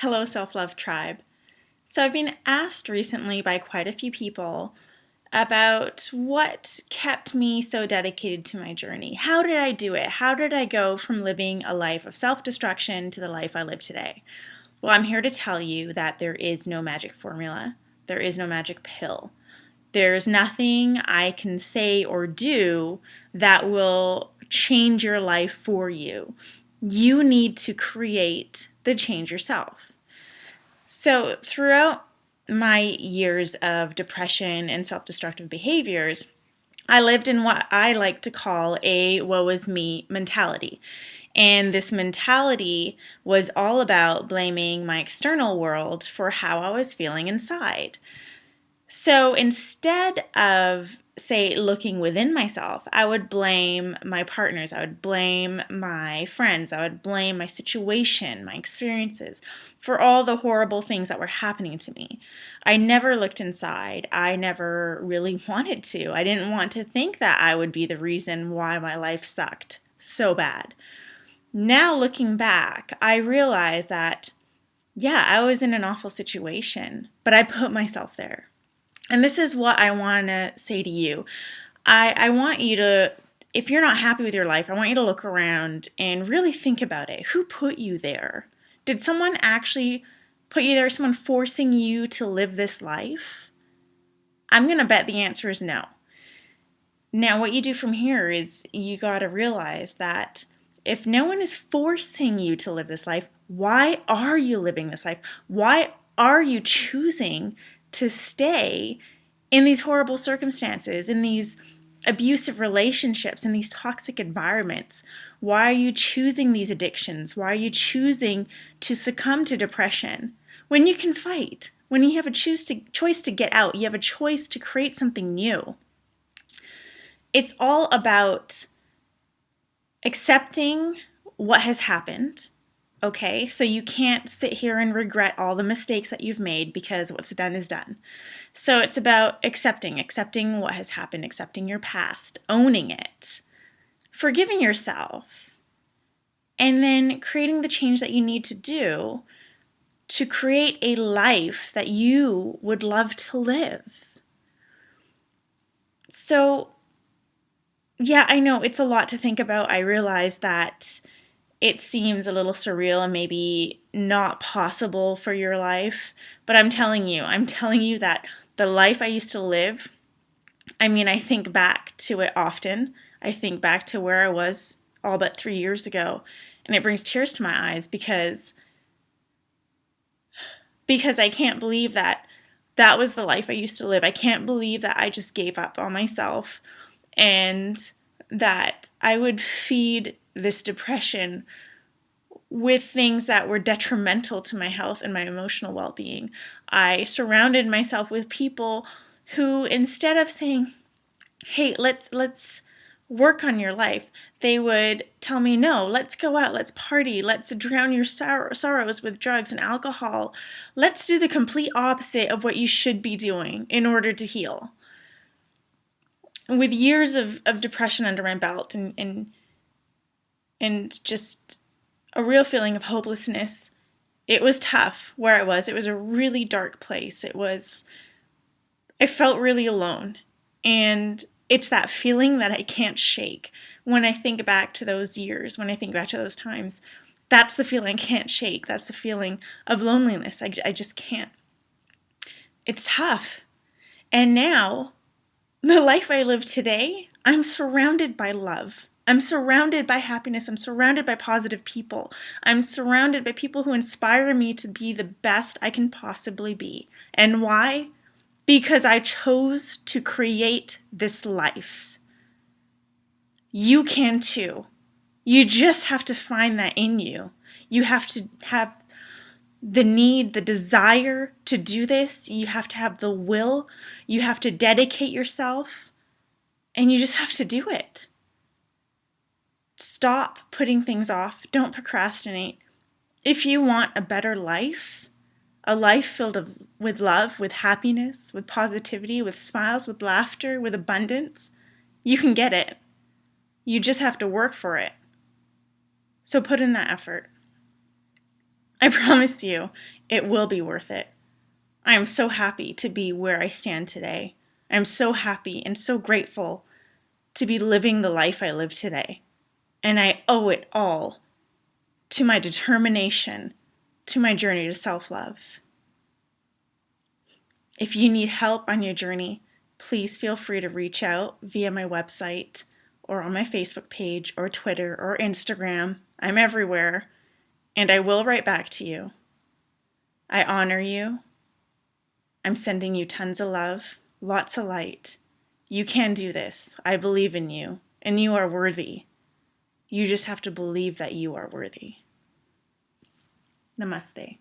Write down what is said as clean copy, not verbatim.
Hello, Self-Love Tribe. So I've been asked recently by quite a few people about what kept me so dedicated to my journey. How did I do it? How did I go from living a life of self-destruction to the life I live today? Well, I'm here to tell you that there is no magic formula. There is no magic pill. There's nothing I can say or do that will change your life for you. You need to create the change yourself. So throughout my years of depression and self-destructive behaviors, I lived in what I like to call a woe is me mentality. And this mentality was all about blaming my external world for how I was feeling inside. So instead of, say, looking within myself, I would blame my partners, I would blame my friends, I would blame my situation, my experiences for all the horrible things that were happening to me. I never looked inside. I never really wanted to. I didn't want to think that I would be the reason why my life sucked so bad. Now looking back, I realize that, yeah, I was in an awful situation, but I put myself there. And this is what I want to say to you. I want you to, if you're not happy with your life, I want you to look around and really think about it. Who put you there? Did someone actually put you there? Someone forcing you to live this life? I'm going to bet the answer is no. Now, what you do from here is you got to realize that if no one is forcing you to live this life, why are you living this life? Why are you choosing to stay in these horrible circumstances, in these abusive relationships, in these toxic environments? Why are you choosing these addictions? Why are you choosing to succumb to depression when you can fight? When you have a choice to get out, you have a choice to create something new. It's all about accepting what has happened. Okay, so you can't sit here and regret all the mistakes that you've made because what's done is done. So it's about accepting what has happened, accepting your past, owning it, forgiving yourself, and then creating the change that you need to do to create a life that you would love to live. So, yeah, I know it's a lot to think about. I realize that it seems a little surreal and maybe not possible for your life, but I'm telling you that the life I used to live, I think back to it often. I think back to where I was all but 3 years ago, and it brings tears to my eyes because I can't believe that that was the life I used to live. I can't believe that I just gave up on myself and that I would feed this depression with things that were detrimental to my health and my emotional well-being. I surrounded myself with people who, instead of saying, hey, let's work on your life, they would tell me, no, let's go out, let's party, let's drown your sorrows with drugs and alcohol. Let's do the complete opposite of what you should be doing in order to heal. With years of depression under my belt and just a real feeling of hopelessness, it was tough where I was. It was a really dark place. I felt really alone. And it's that feeling that I can't shake. When I think back to those years, when I think back to those times, that's the feeling I can't shake. That's the feeling of loneliness. I just can't. It's tough. And now, the life I live today, I'm surrounded by love. I'm surrounded by happiness. I'm surrounded by positive people. I'm surrounded by people who inspire me to be the best I can possibly be. And why? Because I chose to create this life. You can too. You just have to find that in you. You have to have the need, the desire to do this. You have to have the will. You have to dedicate yourself. And you just have to do it. Stop putting things off. Don't procrastinate. If you want a better life, a life filled with love, with happiness, with positivity, with smiles, with laughter, with abundance, you can get it. You just have to work for it. So put in that effort. I promise you, it will be worth it. I am so happy to be where I stand today. I am so happy and so grateful to be living the life I live today. And I owe it all to my determination, to my journey to self-love. If you need help on your journey, please feel free to reach out via my website or on my Facebook page or Twitter or Instagram. I'm everywhere, and I will write back to you. I honor you. I'm sending you tons of love, lots of light. You can do this. I believe in you, and you are worthy. You just have to believe that you are worthy. Namaste.